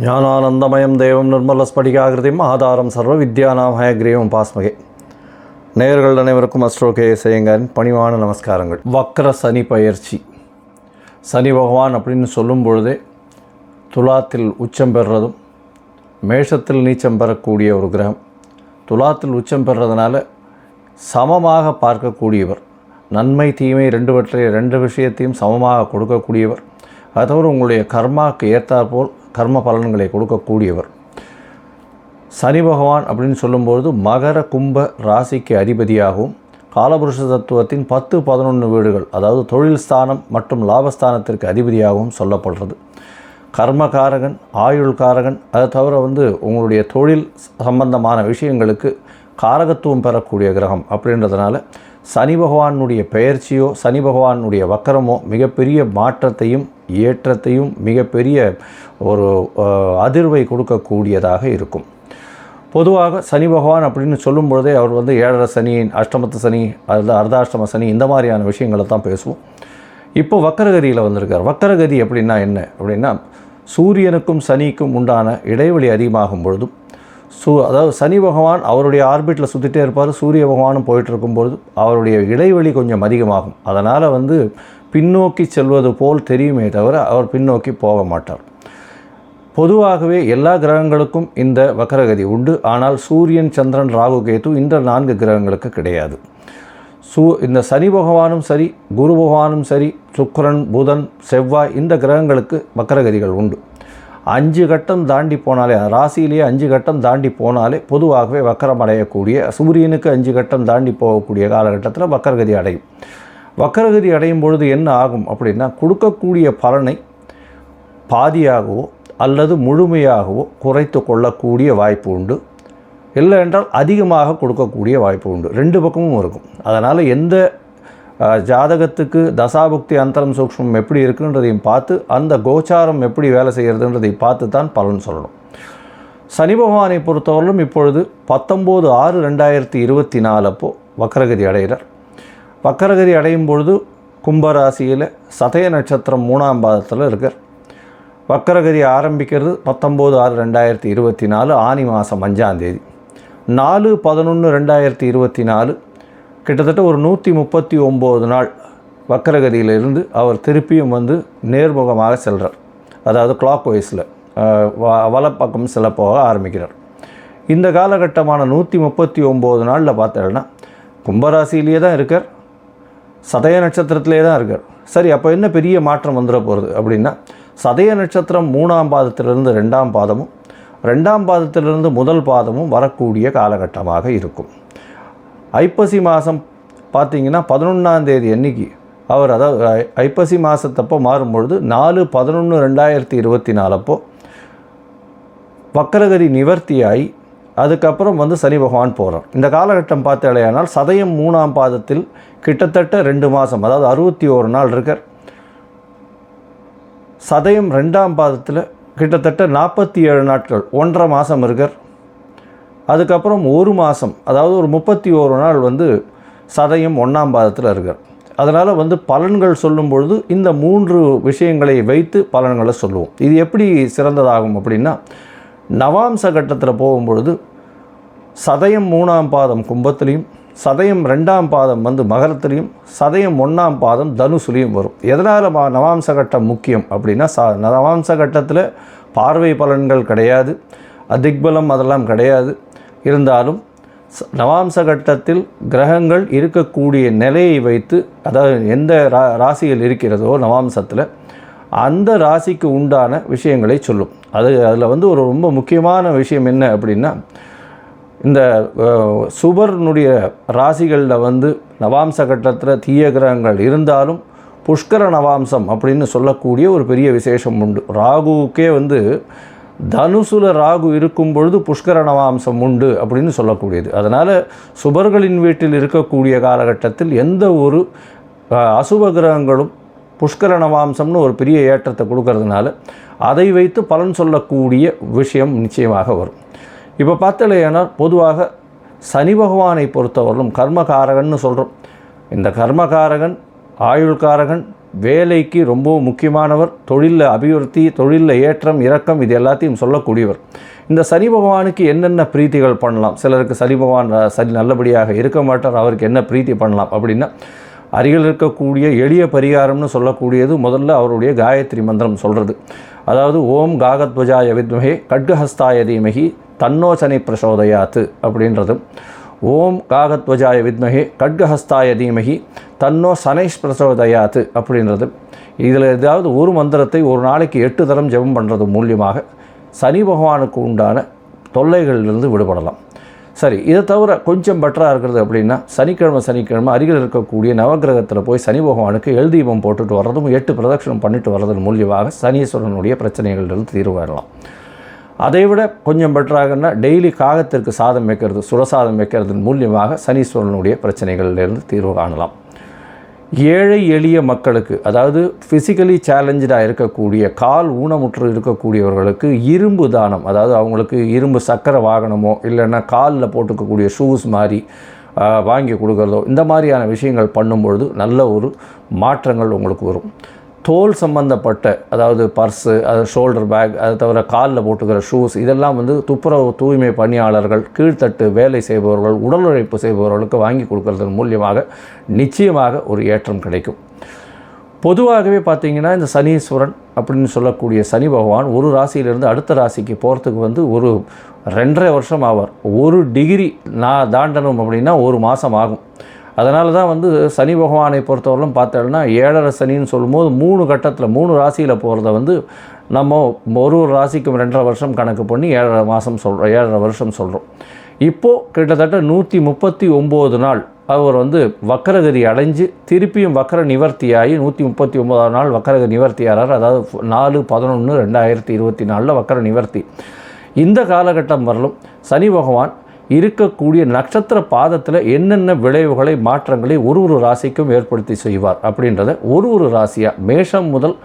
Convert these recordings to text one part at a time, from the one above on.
ஞானானந்தமயம் தேவம் நிர்மலஸ்படிகாகிருதிம் ஆதாரம் சர்வ வித்யானாம் ஹயக்ரீவம் பாஸ்மகே. நேயர்கள் அனைவருக்கும் அஸ்ட்ரோகே செய்யுங்கன் பணிவான நமஸ்காரங்கள். வக்ர சனி பயிற்சி. சனி பகவான் அப்படின்னு சொல்லும் பொழுதே துலாத்தில் உச்சம் பெறுறதும் மேஷத்தில் நீச்சம் பெறக்கூடிய ஒரு கிரகம். துலாத்தில் உச்சம் பெறுறதுனால சமமாக பார்க்கக்கூடியவர், நன்மை தீமை ரெண்டு விஷயத்தையும் சமமாக கொடுக்கக்கூடியவர். அது தவிர உங்களுடைய கர்மாவுக்கு ஏற்றாற்போல் கர்ம பலன்களை கொடுக்கக்கூடியவர். சனி பகவான் அப்படின்னு சொல்லும்பொழுது மகர கும்ப ராசிக்கு அதிபதியாகவும் காலபுருஷ தத்துவத்தின் 10-11 வீடுகள், அதாவது தொழில் ஸ்தானம் மற்றும் லாபஸ்தானத்திற்கு அதிபதியாகவும் சொல்லப்படுறது. கர்மகாரகன், ஆயுள்காரகன், அதை தவிர உங்களுடைய தொழில் சம்பந்தமான விஷயங்களுக்கு காரகத்துவம் பெறக்கூடிய கிரகம். அப்படின்றதுனால சனி பகவானுடைய பெயர்ச்சியோ சனி பகவானுடைய வக்கரமோ மிகப்பெரிய மாற்றத்தையும் ஏற்றத்தையும் மிகப்பெரிய ஒரு அதிர்வை கொடுக்கக்கூடியதாக இருக்கும். பொதுவாக சனி பகவான் அப்படின்னு சொல்லும் பொழுதே அவர் 7.5 சனி, அஷ்டமத்து சனி, அதில் அர்த்தாஷ்டம சனி, இந்த மாதிரியான விஷயங்களை தான் பேசுவோம். இப்போ வக்கரகதியில் வந்திருக்கார். வக்கரகதி அப்படின்னா என்ன அப்படின்னா, சூரியனுக்கும் சனிக்கும் உண்டான இடைவெளி அதிகமாகும் பொழுதும் அதாவது சனி பகவான் அவருடைய ஆர்பிட்டில் சுற்றிட்டே இருப்பார், சூரிய பகவானும் போயிட்டு இருக்கும்பொழுது அவருடைய இடைவெளி கொஞ்சம் அதிகமாகும். அதனால் பின்னோக்கி செல்வது போல் தெரியுமே தவிர அவர் பின்னோக்கி போக மாட்டார். பொதுவாகவே எல்லா கிரகங்களுக்கும் இந்த வக்கரகதி உண்டு. ஆனால் சூரியன், சந்திரன், ராகு, கேது இந்த 4 கிரகங்களுக்கு கிடையாது. இந்த சனி பகவானும் சரி, குரு பகவானும் சரி, சுக்கிரன், புதன், செவ்வாய் இந்த கிரகங்களுக்கு வக்கரகதிகள் உண்டு. 5 கட்டம் தாண்டி போனாலே, ராசியிலேயே 5 கட்டம் தாண்டி போனாலே பொதுவாகவே வக்கரம் அடையக்கூடிய, சூரியனுக்கு 5 கட்டம் தாண்டி போகக்கூடிய காலகட்டத்தில் வக்கரகதி அடையும். வக்கரகதி அடையும் பொழுது என்ன ஆகும் அப்படின்னா, கொடுக்கக்கூடிய பலனை பாதியாகவோ அல்லது முழுமையாகவோ குறைத்து கொள்ளக்கூடிய வாய்ப்பு உண்டு. இல்லை என்றால் அதிகமாக கொடுக்கக்கூடிய வாய்ப்பு உண்டு. 2 பக்கமும் இருக்கும். அதனால் எந்த ஜாதகத்துக்கு தசாபுக்தி அந்தரம் சூக்ஷ்மம் எப்படி இருக்குன்றதையும் பார்த்து, அந்த கோச்சாரம் எப்படி வேலை செய்கிறதுன்றதை பார்த்து தான் பலன் சொல்லணும். சனி பகவானை பொறுத்தவரையிலும் இப்பொழுது 19/6/2024 அப்போது வக்கரகதி அடைகிறார். வக்கரகதி அடையும் பொழுது கும்பராசியில் சதய நட்சத்திரம் 3ஆம் பாதத்தில் இருக்கார். வக்கரகதி ஆரம்பிக்கிறது 19/6/2024 ஆனி மாதம் 5ஆம் தேதி. 4/11/2024 கிட்டத்தட்ட ஒரு 139 நாள் வக்கரகதியிலிருந்து அவர் திருப்பியும் நேர்முகமாக செல்கிறார். அதாவது கிளாக் வைஸில் வலப்பக்கம் செல்ல போக ஆரம்பிக்கிறார். இந்த காலகட்டமான 139 நாளில் பார்த்தோன்னா கும்பராசியிலேயே தான் இருக்கார், சதய நட்சத்திரத்திலே தான் இருக்கார். சரி, அப்போ என்ன பெரிய மாற்றம் வந்துட போகிறது அப்படின்னா, சதய நட்சத்திரம் 3ஆம் பாதத்திலிருந்து 2ஆம் பாதமும் 2ஆம் பாதத்திலிருந்து முதல் பாதமும் வரக்கூடிய காலகட்டமாக இருக்கும். ஐப்பசி மாதம் பார்த்திங்கன்னா 11ஆம் தேதி அன்னைக்கு அவர், அதாவது ஐப்பசி மாதத்தப்போ மாறும்பொழுது 4/11/2024 அப்போ வக்கரகதி நிவர்த்தியாகி அதுக்கப்புறம் சனி பகவான் போகிறார். இந்த காலகட்டம் பார்த்தாலேயானால் சதயம் 3ஆம் பாதத்தில் கிட்டத்தட்ட 2 மாதம், அதாவது 61 நாள் இருக்கார். சதயம் 2ஆம் பாதத்தில் கிட்டத்தட்ட 47 நாட்கள், 1.5 மாதம் இருக்கார். அதுக்கப்புறம் 1 மாதம், அதாவது ஒரு 31 நாள் சதயம் 1ஆம் பாதத்தில் இருக்கார். அதனால் பலன்கள் சொல்லும் பொழுது இந்த 3 விஷயங்களை வைத்து பலன்களை சொல்லுவோம். இது எப்படி சிறந்ததாகும் அப்படின்னா, நவாம்ச கட்டத்தில் போகும்பொழுது சதயம் 3ஆம் பாதம் கும்பத்திலையும், சதயம் 2ஆம் பாதம் மகரத்திலையும், சதயம் 1ஆம் பாதம் தனுசுலையும் வரும். எதனால் நவாம்ச கட்டம் முக்கியம் அப்படின்னா, நவாம்ச கட்டத்தில் பார்வை பலன்கள் கிடையாது, அதிக்பலம் அதெல்லாம் கிடையாது. இருந்தாலும் நவாம்ச கட்டத்தில் கிரகங்கள் இருக்கக்கூடிய நிலையை வைத்து, அதாவது எந்த ராசியில் இருக்கிறதோ நவாம்சத்தில் அந்த ராசிக்கு உண்டான விஷயங்களை சொல்லும். அதில் ஒரு ரொம்ப முக்கியமான விஷயம் என்ன அப்படின்னா, இந்த சுபர்னுடைய ராசிகளில் நவாம்ச கட்டத்தில் தீய கிரகங்கள் இருந்தாலும் புஷ்கர நவாம்சம் அப்படின்னு சொல்லக்கூடிய ஒரு பெரிய விசேஷம் உண்டு. ராகுவுக்கே தனுசுல ராகு இருக்கும் பொழுது புஷ்கர நவாம்சம் உண்டு அப்படின்னு சொல்லக்கூடியது. அதனால் சுபர்களின் வீட்டில் இருக்கக்கூடிய காலகட்டத்தில் எந்த ஒரு அசுப கிரகங்களும் புஷ்கர நவாம்சம்னு ஒரு பெரிய ஏற்றத்தை கொடுக்கறதுனால அதை வைத்து பலன் சொல்லக்கூடிய விஷயம் நிச்சயமாக வரும். இப்போ பார்த்தலையானால் பொதுவாக சனி பகவானை பொறுத்தவரையிலும் கர்மகாரகன்னு சொல்கிறோம். இந்த கர்மகாரகன், ஆயுள்காரகன், வேலைக்கு ரொம்பவும் முக்கியமானவர், தொழிலில் அபிவிருத்தி, தொழிலில் ஏற்றம் இறக்கம் இது எல்லாத்தையும் சொல்லக்கூடியவர். இந்த சனி பகவானுக்கு என்னென்ன பிரீத்திகள் பண்ணலாம்? சிலருக்கு சனி பகவான் சரி நல்லபடியாக இருக்க மாட்டார், அவருக்கு என்ன பிரீத்தி பண்ணலாம் அப்படின்னா, அருகில் இருக்கக்கூடிய எளிய பரிகாரம்னு சொல்லக்கூடியது முதல்ல அவருடைய காயத்ரி மந்திரம் சொல்கிறது. அதாவது ஓம் காகத்வஜாய வித்மஹே கட்கஹஸ்தாய தீமஹி தன்னோ சனி பிரசோதயாத்து அப்படின்றது. ஓம் காகத்வஜாய வித்மஹே கட்கஹஸ்தாய தீமஹி தன்னோ சனைஷ் பிரசோதயாத்து அப்படின்றது. இதில் ஏதாவது ஒரு மந்திரத்தை ஒரு நாளைக்கு 8 தரம் ஜெபம் பண்ணுறது மூலியமாக சனி பகவானுக்கு உண்டான தொல்லைகளிலிருந்து விடுபடலாம். சரி, இதை தவிர கொஞ்சம் பெட்டராக இருக்கிறது அப்படின்னா சனிக்கிழமை அருகில் இருக்கக்கூடிய நவகிரகத்தில் போய் சனி பகவானுக்கு எல் தீபம் போட்டுட்டு வர்றதும் 8 பிரதட்சணம் பண்ணிட்டு வர்றதன் மூலியமாக சனீஸ்வரனுடைய பிரச்சனைகளிலிருந்து தீர்வு வரலாம். அதை விட கொஞ்சம் பெட்டராகனா டெய்லி காகத்திற்கு சாதம் வைக்கிறது, சுரசாதம் வைக்கிறதன் மூலியமாக சனீஸ்வரனுடைய பிரச்சனைகளிலிருந்து தீர்வு காணலாம். ஏழை எளிய மக்களுக்கு, அதாவது ஃபிசிக்கலி சேலஞ்சாக இருக்கக்கூடிய கால் ஊனமுற்று இருக்கக்கூடியவர்களுக்கு இரும்பு தானம், அதாவது அவங்களுக்கு இரும்பு சக்கர வாகனமோ இல்லைன்னா காலில் போட்டுக்கக்கூடிய ஷூஸ் மாதிரி வாங்கி கொடுக்குறதோ இந்த மாதிரியான விஷயங்கள் பண்ணும்பொழுது நல்ல ஒரு மாற்றங்கள் உங்களுக்கு வரும். தோல் சம்பந்தப்பட்ட, அதாவது பர்ஸு, அது ஷோல்டர் பேக், அதை தவிர காலில் போட்டுக்கிற ஷூஸ் இதெல்லாம் துப்புரவு தூய்மை பணியாளர்கள், கீழ்த்தட்டு வேலை செய்பவர்கள், உடல் உழைப்பு செய்பவர்களுக்கு வாங்கி கொடுக்கறதன் மூலியமாக நிச்சயமாக ஒரு ஏற்றம் கிடைக்கும். பொதுவாகவே பார்த்திங்கன்னா இந்த சனீஸ்வரன் அப்படின்னு சொல்லக்கூடிய சனி பகவான் ஒரு ராசியிலிருந்து அடுத்த ராசிக்கு போகிறதுக்கு ஒரு 2.5 வருஷம் ஆவார். 1 டிகிரி நான் தாண்டணும் அப்படின்னா 1 மாதம் ஆகும். அதனால தான் சனி பகவானை பொறுத்தவரையிலும் பார்த்தோம்னா 7.5 சனின்னு சொல்லும்போது 3 கட்டத்தில் 3 ராசியில் போகிறத நம்ம ஒரு ராசிக்கும் 2.5 வருஷம் கணக்கு பண்ணி 7.5 மாதம் சொல்கிறோம், 7.5 வருஷம் சொல்கிறோம். இப்போது கிட்டத்தட்ட 139 நாள் அவர் வக்கரகதி அடைஞ்சு திருப்பியும் வக்கர நிவர்த்தியாகி 139ஆம் நாள் வக்கரகதி நிவர்த்தியாகிறார். அதாவது 4/11/2024 வக்கர நிவர்த்தி. இந்த காலகட்டம் வரலும் சனி பகவான் இருக்கக்கூடிய நட்சத்திர பாதத்தில் என்னென்ன விளைவுகளை மாற்றங்களை ஒரு ராசிக்கும் ஏற்படுத்தி செய்வார் அப்படின்றத ஒரு ராசியாக மேஷம் முதல்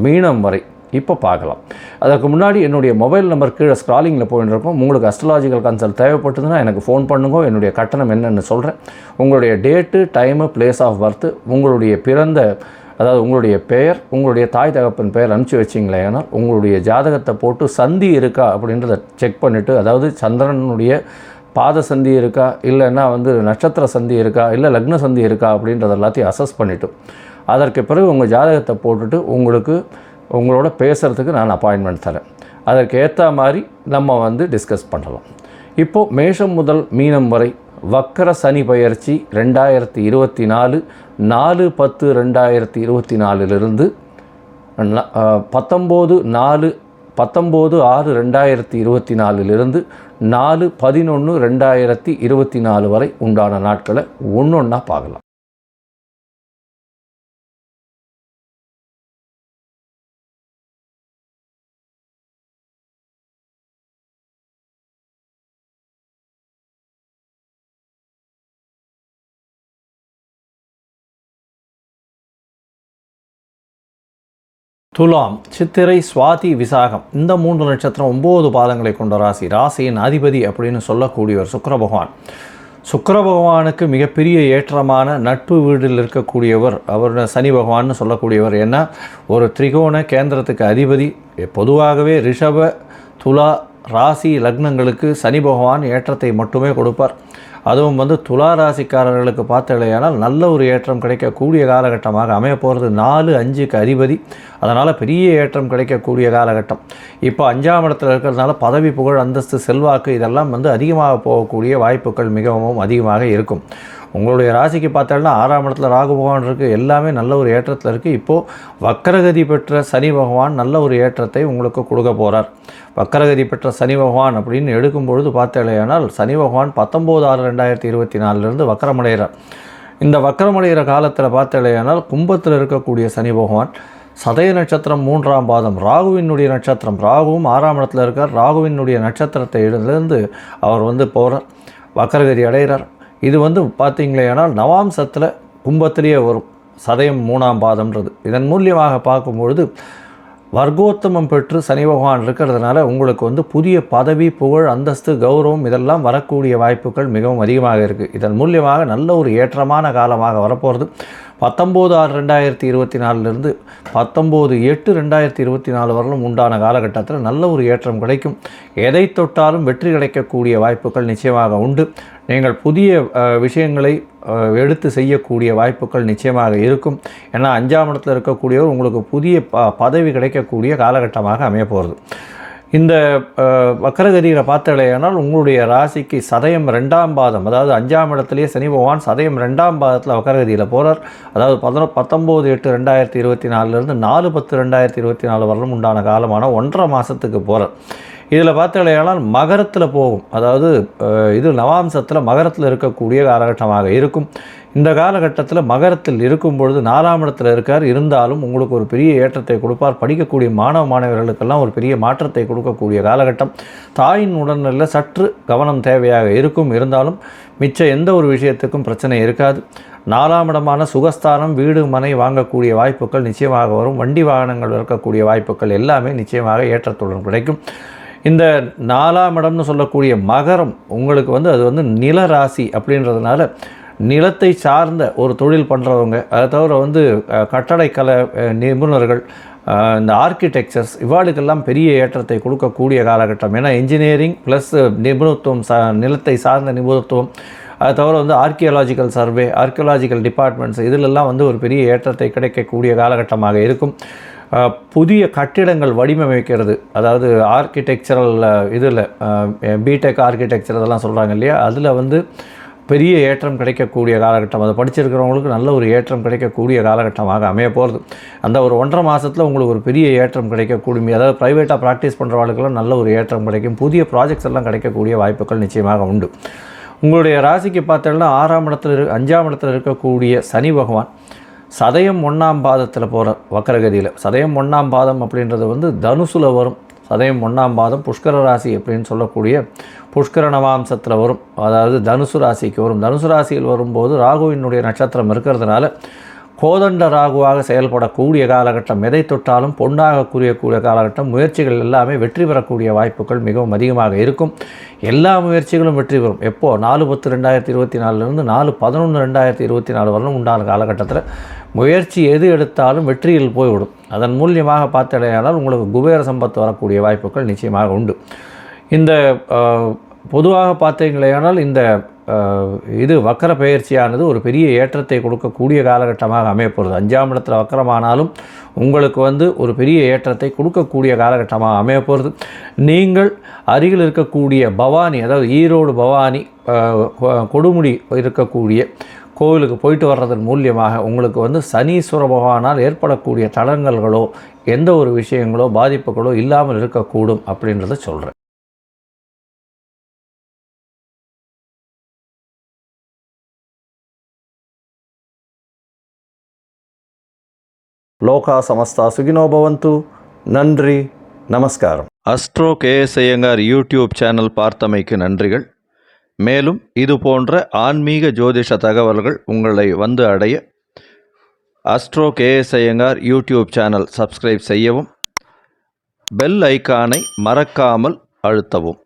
மீனம் வரை இப்போ பார்க்கலாம். அதற்கு முன்னாடி என்னுடைய மொபைல் நம்பர் கீழே ஸ்க்ராலிங்கில் போயின்னு இருக்கும். உங்களுக்கு அஸ்ட்ராலாஜிக்கல் கன்சல்ட் தேவைப்பட்டதுன்னா எனக்கு ஃபோன் பண்ணுங்க. என்னுடைய கட்டணம் என்னென்னு சொல்கிறேன். உங்களுடைய date, time, place of birth, உங்களுடைய பிறந்த, அதாவது உங்களுடைய பெயர், உங்களுடைய தாய் தகப்பன் பெயர் அனுப்பிச்சி வச்சிங்களே, ஆனால் உங்களுடைய ஜாதகத்தை போட்டு சந்தி இருக்கா அப்படின்றத செக் பண்ணிவிட்டு, அதாவது சந்திரனுடைய பாத சந்தி இருக்கா, இல்லைன்னா நட்சத்திர சந்தி இருக்கா, இல்லை லக்ன சந்தி இருக்கா அப்படின்றத எல்லாத்தையும் அசஸ் பண்ணிவிட்டு அதற்கு பிறகு உங்கள் ஜாதகத்தை போட்டுட்டு உங்களோட பேசுகிறதுக்கு நான் அப்பாயின்மெண்ட் தரேன். அதற்கு ஏற்ற மாதிரி நம்ம டிஸ்கஸ் பண்ணலாம். இப்போது மேஷம் முதல் மீனம் வரை வக்கர சனி பயிற்சி 2024 4/10/2024 19/6/2024 4/11/2024 வரை உண்டான நாட்களை ஒன்றொன்னா பார்க்கலாம். துலாம், சித்திரை, சுவாதி, விசாகம் இந்த 3 நட்சத்திரம் 9 பாதங்களை கொண்ட ராசி. ராசியின் அதிபதி அப்படின்னு சொல்லக்கூடியவர் சுக்கிர பகவான். சுக்கிர பகவானுக்கு மிகப்பெரிய ஏற்றமான நட்பு வீட்டில் இருக்கக்கூடியவர் அவர் சனி பகவான்னு சொல்லக்கூடியவர். ஏன்னா ஒரு திரிகோண கேந்திரத்துக்கு அதிபதி. பொதுவாகவே ரிஷப, துலா ராசி லக்னங்களுக்கு சனி பகவான் ஏற்றத்தை மட்டுமே கொடுப்பார். அதுவும் துலா ராசிக்காரர்களுக்கு பார்த்தலையானால் நல்ல ஒரு ஏற்றம் கிடைக்கக்கூடிய காலகட்டமாக அமைய போகிறது. 4, 5க்கு அதிபதி. அதனால் பெரிய ஏற்றம் கிடைக்கக்கூடிய காலகட்டம். இப்போ 5ஆம் இடத்துல இருக்கிறதுனால பதவி, புகழ், அந்தஸ்து, செல்வாக்கு இதெல்லாம் அதிகமாக போகக்கூடிய வாய்ப்புகள் மிகவும் அதிகமாக இருக்கும். உங்களுடைய ராசிக்கு பார்த்தோம்னா 6ஆம் இடத்துல ராகு பகவான் இருக்குது. எல்லாமே நல்ல ஒரு ஏற்றத்தில் இருக்குது. இப்போது வக்கரகதி பெற்ற சனி பகவான் நல்ல ஒரு ஏற்றத்தை உங்களுக்கு கொடுக்க போகிறார். வக்கரகதி பெற்ற சனி பகவான் அப்படின்னு எடுக்கும்பொழுது பார்த்தேனால் சனி பகவான் 19/6/2024 வக்கரமடைகிறார். இந்த வக்கரமடைகிற காலத்தில் பார்த்தேனால் கும்பத்தில் இருக்கக்கூடிய சனி பகவான் சதய நட்சத்திரம் 3ஆம் பாதம் ராகுவினுடைய நட்சத்திரம், ராகுவும் 6ஆம் இடத்துல இருக்கார். ராகுவினுடைய நட்சத்திரத்தை இருந்து அவர் போகிறார், வக்கரகதி அடைகிறார். இது பார்த்தீங்களேனால் நவாம்சத்தில் கும்பத்திலேயே வரும் சதயம் 3ஆம் பாதம்ன்றது. இதன் மூலியமாக பார்க்கும்பொழுது வர்க்கோத்தமம் பெற்று சனி பகவான் இருக்கிறதுனால உங்களுக்கு புதிய பதவி, புகழ், அந்தஸ்து, கௌரவம் இதெல்லாம் வரக்கூடிய வாய்ப்புகள் மிகவும் அதிகமாக இருக்குது. இதன் மூலியமாக நல்ல ஒரு ஏற்றமான காலமாக வரப்போகிறது. 19/6/2024 19/8/2024 வரலும் உண்டான காலகட்டத்தில் நல்ல ஒரு ஏற்றம் கிடைக்கும். எதை தொட்டாலும் வெற்றி கிடைக்கக்கூடிய வாய்ப்புகள் நிச்சயமாக உண்டு. நீங்கள் புதிய விஷயங்களை எடுத்து செய்யக்கூடிய வாய்ப்புகள் நிச்சயமாக இருக்கும். ஏன்னா 5ஆம் இடத்தில் இருக்கக்கூடியவர் உங்களுக்கு புதிய பதவி கிடைக்கக்கூடிய காலகட்டமாக அமையப்போகிறது. இந்த வக்கரகதியில் பார்த்தாலேயானால் உங்களுடைய ராசிக்கு சதயம் 2ஆம் பாதம், அதாவது 5ஆம் இடத்துலேயே சனி பகவான் சதயம் 2ஆம் பாதத்தில் வக்கரகதியில் போகிறார். அதாவது 19/8/2024 4/10/2024 வரலும் உண்டான காலமான 1.5 மாதத்துக்கு போகிறார். இதில் பார்த்தாலேயானால் மகரத்தில் போகும், அதாவது இது நவாம்சத்தில் மகரத்தில் இருக்கக்கூடிய காலகட்டமாக இருக்கும். இந்த காலகட்டத்தில் மகரத்தில் இருக்கும் பொழுது 4ஆம் இடத்தில் இருக்கார். இருந்தாலும் உங்களுக்கு ஒரு பெரிய ஏற்றத்தை கொடுப்பார். படிக்கக்கூடிய மாணவர்களுக்கெல்லாம் ஒரு பெரிய மாற்றத்தை கொடுக்கக்கூடிய காலகட்டம். தாயின் உடல்நிலையில் சற்று கவனம் தேவையாக இருக்கும். இருந்தாலும் மிச்ச எந்த ஒரு விஷயத்துக்கும் பிரச்சனை இருக்காது. 4ஆம் இடமான சுகஸ்தானம், வீடு மனை வாங்கக்கூடிய வாய்ப்புகள் நிச்சயமாக வரும். வண்டி வாகனங்கள் இருக்கக்கூடிய வாய்ப்புகள் எல்லாமே நிச்சயமாக ஏற்றத்துடன் கிடைக்கும். இந்த 4ஆம் இடம்னு சொல்லக்கூடிய மகரம் உங்களுக்கு அது நில ராசி அப்படின்றதுனால நிலத்தை சார்ந்த ஒரு தொழில் பண்ணுறவங்க, அதை தவிர கட்டடக்கலை நிபுணர்கள், இந்த ஆர்கிடெக்சர்ஸ் இவாளுக்கெல்லாம் பெரிய ஏற்றத்தை கொடுக்கக்கூடிய காலகட்டம். ஏன்னா இன்ஜினியரிங் ப்ளஸ் நிபுணத்துவம், நிலத்தை சார்ந்த நிபுணத்துவம், அதை தவிர ஆர்கியாலஜிக்கல் சர்வே, ஆர்கியாலஜிக்கல் டிபார்ட்மெண்ட்ஸ் இதிலெல்லாம் ஒரு பெரிய ஏற்றத்தை கிடைக்கக்கூடிய காலகட்டமாக இருக்கும். புதிய கட்டிடங்கள் வடிவமைக்கிறது, அதாவது ஆர்கிடெக்சரல் இதில் பிடெக் ஆர்கிடெக்சர் இதெல்லாம் சொல்கிறாங்க இல்லையா, அதில் பெரிய ஏற்றம் கிடைக்கக்கூடிய காலகட்டம். அதை படிச்சிருக்கிறவங்களுக்கு நல்ல ஒரு ஏற்றம் கிடைக்கக்கூடிய காலகட்டமாக அமைய போகிறது. அந்த ஒரு 1.5 மாதத்தில் உங்களுக்கு ஒரு பெரிய ஏற்றம் கிடைக்கக்கூடிய, அதாவது ப்ரைவேட்டாக ப்ராக்டிஸ் பண்ணுறவங்களுக்கெல்லாம் நல்ல ஒரு ஏற்றம் கிடைக்கும். புதிய ப்ராஜெக்ட்ஸ் எல்லாம் கிடைக்கக்கூடிய வாய்ப்புகள் நிச்சயமாக உண்டு. உங்களுடைய ராசிக்கு பார்த்தோம்னா 5ஆம் இடத்துல இருக்கக்கூடிய சனி பகவான் சதயம் 1ஆம் பாதத்தில் போகிறார் வக்கரகதியில். சதயம் 1ஆம் பாதம் அப்படின்றது தனுசில் வரும். சதயம் 1ஆம் பாதம் புஷ்கர ராசி அப்படின்னு சொல்லக்கூடிய புஷ்கர நவாம்சத்தில் வரும், அதாவது தனுசு ராசிக்கு வரும். தனுசு ராசியில் வரும்போது ராகுவினுடைய நட்சத்திரம் இருக்கிறதுனால கோதண்ட ராகுவாக செயல்படக்கூடிய காலகட்டம். எதை தொட்டாலும் பொன்னாக கூறியக்கூடிய காலகட்டம். முயற்சிகள் எல்லாமே வெற்றி பெறக்கூடிய வாய்ப்புகள் மிகவும் அதிகமாக இருக்கும். எல்லா முயற்சிகளும் வெற்றி பெறும். எப்போது 4/10/2024 4/11/2024 வரலும் உண்டான காலகட்டத்தில் முயற்சி எது எடுத்தாலும் வெற்றியில் போய்விடும். அதன் மூலியமாக பார்த்தடையானால் உங்களுக்கு குபேர சம்பத்து வரக்கூடிய வாய்ப்புகள் நிச்சயமாக உண்டு. இந்த பொதுவாக பார்த்தீங்களேயானால் இந்த இது வக்கர பெயர்ச்சியானது ஒரு பெரிய ஏற்றத்தை கொடுக்கக்கூடிய காலகட்டமாக அமையப்போகிறது. 5ஆம் இடத்துல வக்கரமானாலும் உங்களுக்கு ஒரு பெரிய ஏற்றத்தை கொடுக்கக்கூடிய காலகட்டமாக அமையப்போகிறது. நீங்கள் அருகில் இருக்கக்கூடிய பவானி, அதாவது ஈரோடு பவானி கொடுமுடி இருக்கக்கூடிய கோவிலுக்கு போயிட்டு வர்றதன் மூலியமாக உங்களுக்கு சனீஸ்வர பகவானால் ஏற்படக்கூடிய தடங்கல்களோ எந்த ஒரு விஷயங்களோ பாதிப்புகளோ இல்லாமல் இருக்கக்கூடும் அப்படின்றத சொல்கிறேன். லோகா சமஸ்தா சுகினோ பவந்து. நன்றி, நமஸ்காரம். Astro KS Iyengar YouTube channel பார்த்தமைக்கு நன்றிகள். மேலும் இது போன்ற ஆன்மீக ஜோதிஷ தகவல்கள் உங்களை அடைய astro KS Iyengar YouTube channel subscribe செய்யவும், பெல் ஐக்கானை மறக்காமல் அழுத்தவும்.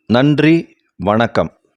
நன்றி, வணக்கம்.